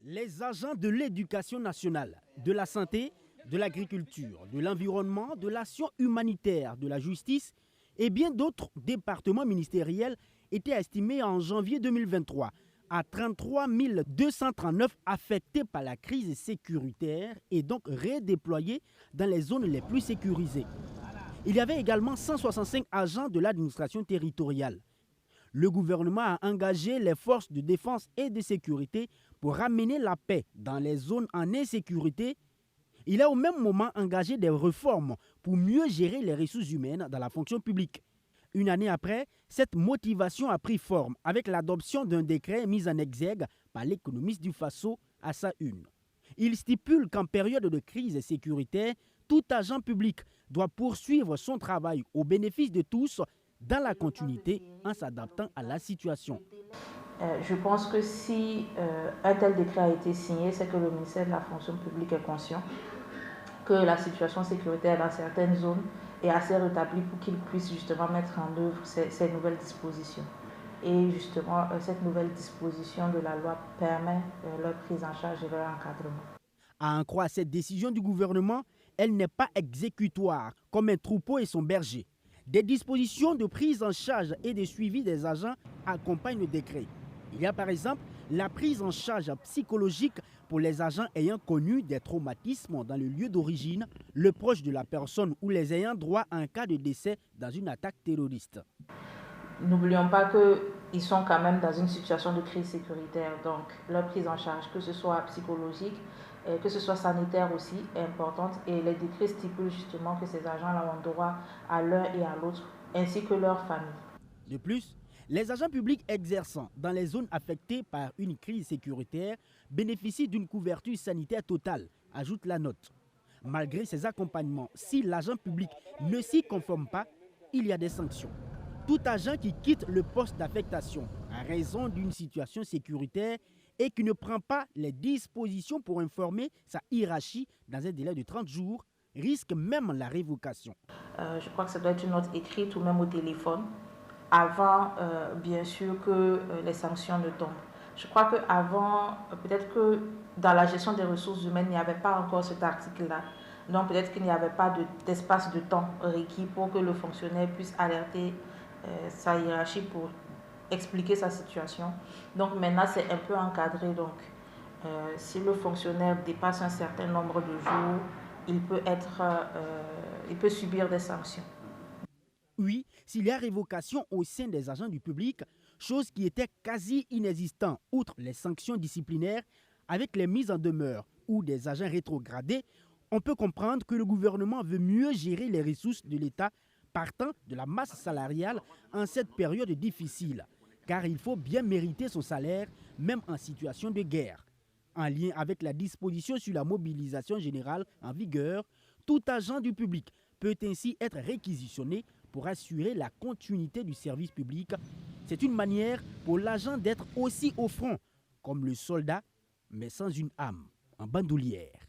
Les agents de l'éducation nationale, de la santé, de l'agriculture, de l'environnement, de l'action humanitaire, de la justice et bien d'autres départements ministériels étaient estimés en janvier 2023 à 33 239 affectés par la crise sécuritaire et donc redéployés dans les zones les plus sécurisées. Il y avait également 165 agents de l'administration territoriale. Le gouvernement a engagé les forces de défense et de sécurité pour ramener la paix dans les zones en insécurité. Il a au même moment engagé des réformes pour mieux gérer les ressources humaines dans la fonction publique. Une année après, cette motivation a pris forme avec l'adoption d'un décret mis en exergue par l'économiste du Faso à sa une. Il stipule qu'en période de crise sécuritaire, tout agent public doit poursuivre son travail au bénéfice de tous dans la continuité en s'adaptant à la situation. Je pense que si un tel décret a été signé, c'est que le ministère de la fonction publique est conscient que la situation sécuritaire dans certaines zones est assez rétablie pour qu'il puisse justement mettre en œuvre ces nouvelles dispositions. Et justement, cette nouvelle disposition de la loi permet leur prise en charge et leur encadrement. À en croire cette décision du gouvernement, elle n'est pas exécutoire comme un troupeau et son berger. Des dispositions de prise en charge et de suivi des agents accompagnent le décret. Il y a par exemple la prise en charge psychologique pour les agents ayant connu des traumatismes dans le lieu d'origine, le proche de la personne ou les ayant droit en cas de décès dans une attaque terroriste. N'oublions pas qu'ils sont quand même dans une situation de crise sécuritaire, donc leur prise en charge, que ce soit psychologique, que ce soit sanitaire aussi, est importante. Et les décrets stipulent justement que ces agents-là ont droit à l'un et à l'autre, ainsi que leur famille. De plus, les agents publics exerçant dans les zones affectées par une crise sécuritaire bénéficient d'une couverture sanitaire totale, ajoute la note. Malgré ces accompagnements, si l'agent public ne s'y conforme pas, il y a des sanctions. Tout agent qui quitte le poste d'affectation à raison d'une situation sécuritaire et qui ne prend pas les dispositions pour informer sa hiérarchie dans un délai de 30 jours risque même la révocation. Je crois que ça doit être une note écrite ou même au téléphone avant, bien sûr, que les sanctions ne tombent. Je crois qu'avant, peut-être que dans la gestion des ressources humaines, il n'y avait pas encore cet article-là. Donc peut-être qu'il n'y avait pas d'espace de temps requis pour que le fonctionnaire puisse alerter sa hiérarchie pour expliquer sa situation. Donc maintenant, c'est un peu encadré. Donc si le fonctionnaire dépasse un certain nombre de jours, il peut subir des sanctions. Oui, s'il y a révocation au sein des agents du public, chose qui était quasi inexistante, outre les sanctions disciplinaires, avec les mises en demeure ou des agents rétrogradés, on peut comprendre que le gouvernement veut mieux gérer les ressources de l'État partant de la masse salariale en cette période difficile, car il faut bien mériter son salaire, même en situation de guerre. En lien avec la disposition sur la mobilisation générale en vigueur, tout agent du public peut ainsi être réquisitionné pour assurer la continuité du service public. C'est une manière pour l'agent d'être aussi au front, comme le soldat, mais sans une âme, en bandoulière.